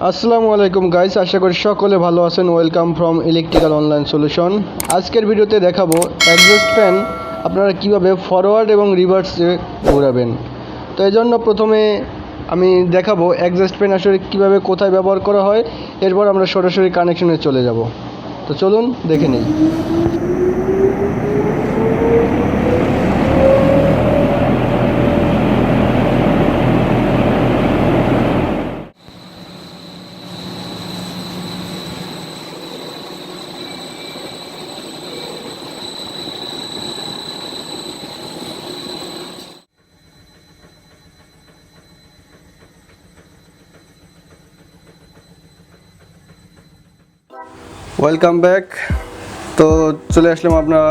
আসসালামু আলাইকুম গাইস, আশা করি সকলে ভালো আছেন। Welcome from electrical online solution. আজকের ভিডিওতে দেখাবো এক্সজস্ট ফ্যান আপনারা কিভাবে ফরওয়ার্ড এবং রিভার্সে ঘোরাবেন। তো এই জন্য প্রথমে আমি দেখাবো এক্সজস্ট ফ্যান আসলে কীভাবে কোথায় ব্যবহার করা হয়, এরপর আমরা সরাসরি কানেকশনে চলে যাব। তো চলুন দেখে নিই। Welcome back. তো চলে আসলাম আপনার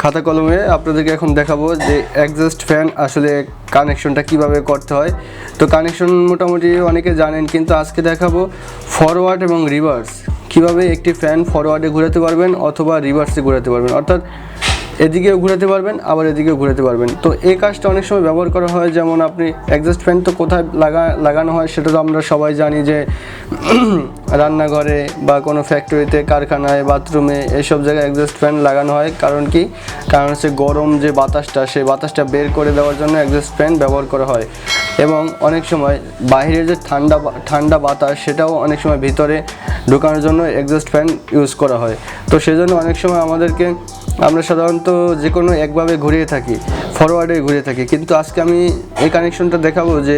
খাতা কলমে। আপনাদেরকে এখন দেখাবো যে এক্সজস্ট ফ্যান আসলে কানেকশনটা কিভাবে করতে হয়। তো কানেকশন মোটামুটি অনেকে জানেন, কিন্তু আজকে দেখাবো ফরওয়ার্ড এবং রিভার্স কিভাবে একটি ফ্যান ফরওয়ার্ডে ঘোরাতে পারবেন অথবা রিভার্সে ঘোরাতে পারবেন, অর্থাৎ এদিকেও ঘোরাতে পারবেন আবার এদিকেও ঘোরাতে পারবেন। তো এই কাজটা অনেক সময় ব্যবহার করা হয়, যেমন আপনি এক্সজস্ট ফ্যান তো কোথায় লাগানো হয় সেটা তো আমরা সবাই জানি, যে রান্নাঘরে বা কোনো ফ্যাক্টরিতে, কারখানায়, বাথরুমে, এইসব জায়গায় এক্সজস্ট ফ্যান লাগানো হয়। কারণ কি? কারণ হচ্ছে গরম যে বাতাসটা, সেই বাতাসটা বের করে দেওয়ার জন্য এক্সজস্ট ফ্যান ব্যবহার করা হয়। এবং অনেক সময় বাইরের যে ঠান্ডা বাতাস, সেটাও অনেক সময় ভিতরে ঢোকানোর জন্য এক্সজস্ট ফ্যান ইউজ করা হয়। তো সেজন্য অনেক সময় আমরা সাধারণত যে কোনো একভাবে ঘুরিয়ে থাকি, ফরওয়ার্ডে ঘুরিয়ে থাকি। কিন্তু আজকে আমি এই কানেকশনটা দেখাবো যে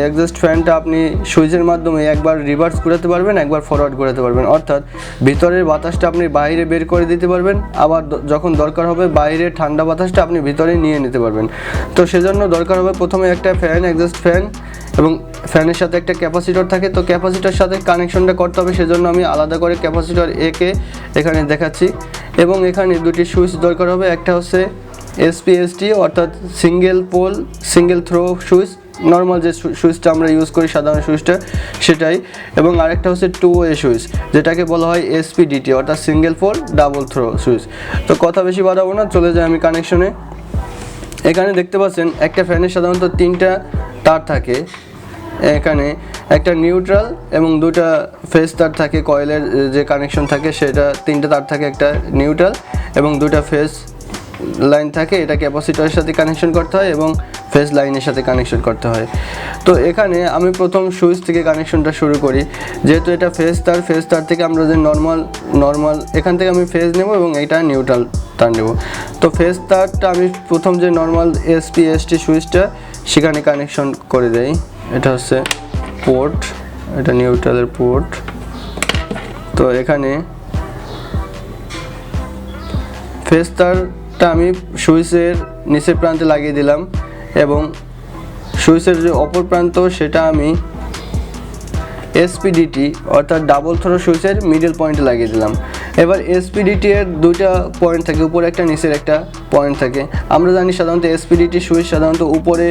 এক্সজস্ট ফ্যানটা আপনি সুইচের মাধ্যমে একবার রিভার্স ঘোরাতে পারবেন, একবার ফরওয়ার্ড ঘোরাতে পারবেন। অর্থাৎ ভিতরের বাতাসটা আপনি বাইরে বের করে দিতে পারবেন, আবার যখন দরকার হবে বাইরের ঠান্ডা বাতাসটা আপনি ভিতরে নিয়ে নিতে পারবেন। তো সেজন্য দরকার হবে প্রথমে একটা ফ্যান, এক্সজস্ট ফ্যান, এবং ফ্যানের সাথে একটা ক্যাপাসিটর থাকে। তো ক্যাপাসিটর সাথে কানেকশনটা করতে হবে, সেজন্য আমি আলাদা করে ক্যাপাসিটর একে এখানে দেখাচ্ছি। এবং এখানে দুটি সুইচ দরকার হবে, একটা হচ্ছে এসপিএসটি অর্থাৎ single pole single throw switch, normal যে সুইচটা আমরা ইউজ করি সাধারণ সুইচটা, সেটাই। এবং আরেকটা হচ্ছে 2 ওয়ে সুইচ, যেটাকে বলা হয় এসপিডিটি অর্থাৎ single pole double throw switch. তো কথা বেশি বাড়াবো না, চলে যাই আমি কানেকশনে। এখানে দেখতে পাচ্ছেন একটা ফ্যানের সাধারণত 3টা তার থাকে। এখানে একটা নিউট্রাল এবং 2টা ফেজ তার থাকে। কয়েলের যে কানেকশন থাকে সেটা 3টা তার থাকে, একটা নিউট্রাল এবং 2টা ফেজ লাইন থাকে। এটা ক্যাপাসিটরের সাথে কানেকশন করতে হয় এবং ফেজ লাইনের সাথে কানেকশন করতে হয়। তো এখানে আমি প্রথম সুইচ থেকে কানেকশনটা শুরু করি। যেহেতু এটা ফেজ তার থেকে আমরা যে নর্মাল এখান থেকে আমি ফেজ নেব এবং এটা নিউট্রাল তার নেব। তো ফেজ তারটা আমি প্রথম যে নর্মাল এসপিএসটি সুইচটা, সেখানে কানেকশন করে দেই। এটা হচ্ছে পোর্ট, এটা নিউট্রালের পোর্ট। তো এখানে ফেজ তারটা আমি সুইচের নিচের প্রান্তে লাগিয়ে দিলাম এবং সুইচের যে অপর প্রান্ত সেটা আমি এসপিডিটি অর্থাৎ ডাবল থ্রো সুইচের মিডল পয়েন্টে লাগিয়ে দিলাম। এবার এসপিডিটি এর 2টা পয়েন্ট থাকে, উপরে একটা নিচের একটা পয়েন্ট থাকে। আমরা জানি সাধারণত এসপিডিটি সুইচ সাধারণত উপরে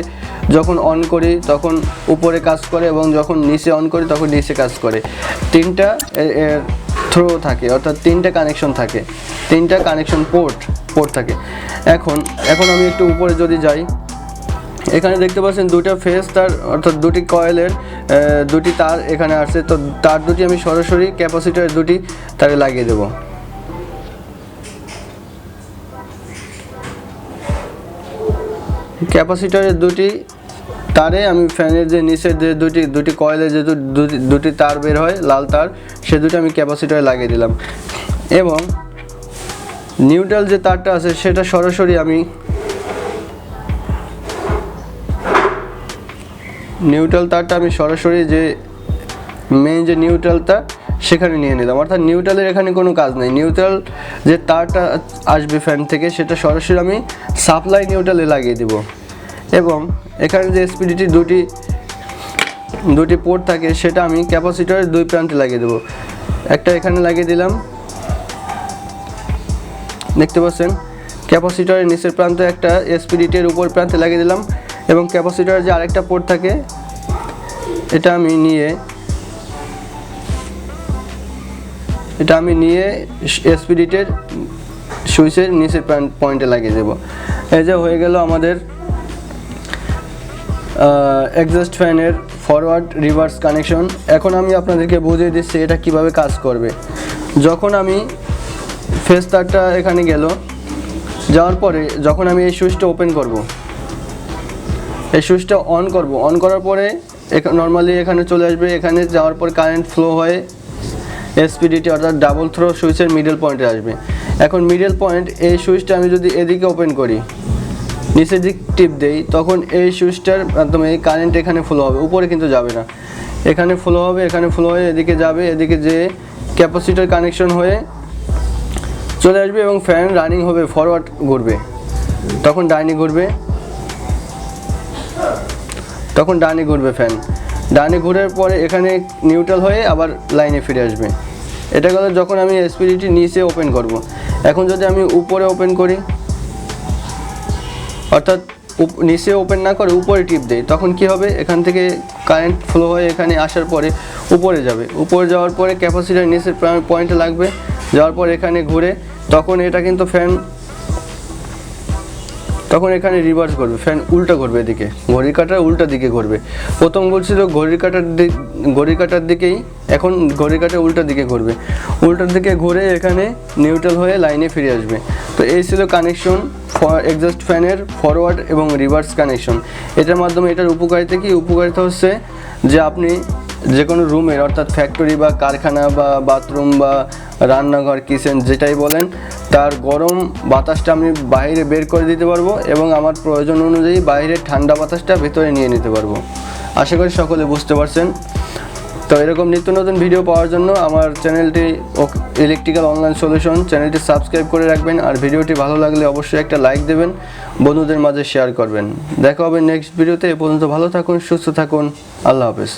যখন অন করি তখন উপরে কাজ করে, এবং যখন নিচে অন করি তখন নিচে কাজ করে। 3টা থ্রো থাকে, অর্থাৎ 3টা কানেকশন থাকে, 3টা কানেকশন পোর্ট থাকে। এখন আমি একটু উপরে যদি যাই, এখানে দেখতে পাচ্ছেন 2টা ফেজ তার অর্থাৎ 2টি কয়েলের 2টি তার এখানে আসছে। তো তার দুটি আমি সরাসরি ক্যাপাসিটরের 2টি তারে লাগিয়ে দেব। ক্যাপাসিটরের 2টি তারে আমি ফ্যানের যে নিচের যে দুটি কয়েলের যে দুটি তার বের হয়, লাল তার, সে দুটো আমি ক্যাপাসিটরে লাগিয়ে দিলাম। এবং নিউট্রাল যে তারটা আছে সেটা সরাসরি আমি যে মেইন যে নিউট্রাল তার সেখানে নিয়ে নিলাম। অর্থাৎ নিউট্রালের এখানে কোনো কাজ নেই। নিউট্রাল যে তারটা আসবে ফ্যান থেকে, সেটা সরাসরি আমি সাপ্লাই নিউট্রালে লাগিয়ে দেব। এবং এখানে যে এসপিডিটি দুটি পোর্ট থাকে, সেটা আমি ক্যাপাসিটরের 2 প্রান্তে লাগিয়ে দেব। একটা এখানে লাগিয়ে দিলাম, দেখতে পাচ্ছেন। ক্যাপাসিটরের নিচের প্রান্তে একটা, এসপিডিটির উপর প্রান্তে লাগিয়ে দিলাম। এবং ক্যাপাসিটরের যে আরেকটা পোর্ট থাকে, এটা আমি নিয়ে এসপিডিটির সুইচের নিচের পয়েন্টে লাগিয়ে দেব। এই যে হয়ে গেল আমাদের এক্সজস্ট ফ্যানের ফরওয়ার্ড রিভার্স কানেকশন। এখন আমি আপনাদেরকে বুঝিয়ে দিচ্ছি এটা কিভাবে কাজ করবে। যখন আমি ফেস তারটা এখানে গেল, যাওয়ার পরে যখন আমি এই সুইচটা ওপেন করব, এই সুইচটা অন করব, অন করার পরে নর্মালি এখানে চলে আসবে। এখানে যাওয়ার পর কারেন্ট ফ্লো হয়ে এসপিডিটি অর্থাৎ ডাবল থ্রো সুইচের মিডল পয়েন্টে আসবে। এখন মিডল পয়েন্ট, এই সুইচটা আমি যদি এদিকে ওপেন করি, নিচের দিক টিপ দেই, তখন এই সুইচটার মাধ্যমে এই কারেন্ট এখানে ফ্লো হবে, উপরে কিন্তু যাবে না, এখানে ফ্লো হবে, এখানে ফ্লো হয়ে এদিকে যাবে, এদিকে যে ক্যাপাসিটর কানেকশন হয়ে চলে আসবে এবং ফ্যান রানিং হবে, ফরওয়ার্ড ঘুরবে, তখন ডাইনে ঘুরবে, তখন ডানে ঘুরবে ফ্যান। ডানে ঘুরার পরে এখানে নিউট্রাল হয়ে আবার লাইনে ফিরে আসবে। এটা গেল যখন আমি এসপিডিটি নিচে ওপেন করব। এখন যদি আমি উপরে ওপেন করি, অর্থাৎ নিচে ওপেন না করে উপরে টিপ দেই, তখন কি হবে, এখান থেকে কারেন্ট ফ্লো হয়ে এখানে আসার পরে উপরে যাবে। উপরে যাওয়ার পরে ক্যাপাসিটার নিচের পয়েন্টে লাগবে, যাওয়ার পর এখানে ঘুরে, তখন এটা কিন্তু ফ্যান, তখন এখানে রিভার্স করবে, ফ্যান উল্টা ঘুরবে, এদিকে ঘড়ির কাঁটার উল্টা দিকে ঘুরবে। প্রথম বলছিল ঘড়ির কাঁটার দিকেই, এখন ঘড়ির কাঁটার উল্টা দিকে ঘুরবে, উল্টার দিকে ঘুরে এখানে নিউট্রাল হয়ে লাইনে ফিরে আসবে। তো এই ছিল কানেকশন এক্সস্ট ফ্যানের ফরওয়ার্ড এবং রিভার্স কানেকশন। এটার মাধ্যমে এটার উপকারিতা কি? উপকারিতা হচ্ছে যে আপনি যে কোনো রুমের, অর্থাৎ ফ্যাক্টরি বা কারখানা বা বাথরুম বা রান্নাঘর, কিচেন যেটাই বলেন, তার গরম বাতাসটা আমি বাইরে বের করে দিতে পারবো এবং আমার প্রয়োজন অনুযায়ী বাইরের ঠান্ডা বাতাসটা ভেতরে নিয়ে নিতে পারবো। আশা করি সকলে বুঝতে পারছেন। তো এরকম নিত্য নতুন ভিডিও পাওয়ার জন্য আমার চ্যানেলটি ইলেকট্রিক্যাল অনলাইন সলিউশন চ্যানেলটি সাবস্ক্রাইব করে রাখবেন। আর ভিডিওটি ভালো লাগলে অবশ্যই একটা লাইক দেবেন, বন্ধুদের মাঝে শেয়ার করবেন। দেখা হবে নেক্সট ভিডিওতে। এ পর্যন্ত ভালো থাকুন, সুস্থ থাকুন, আল্লাহ হাফেজ।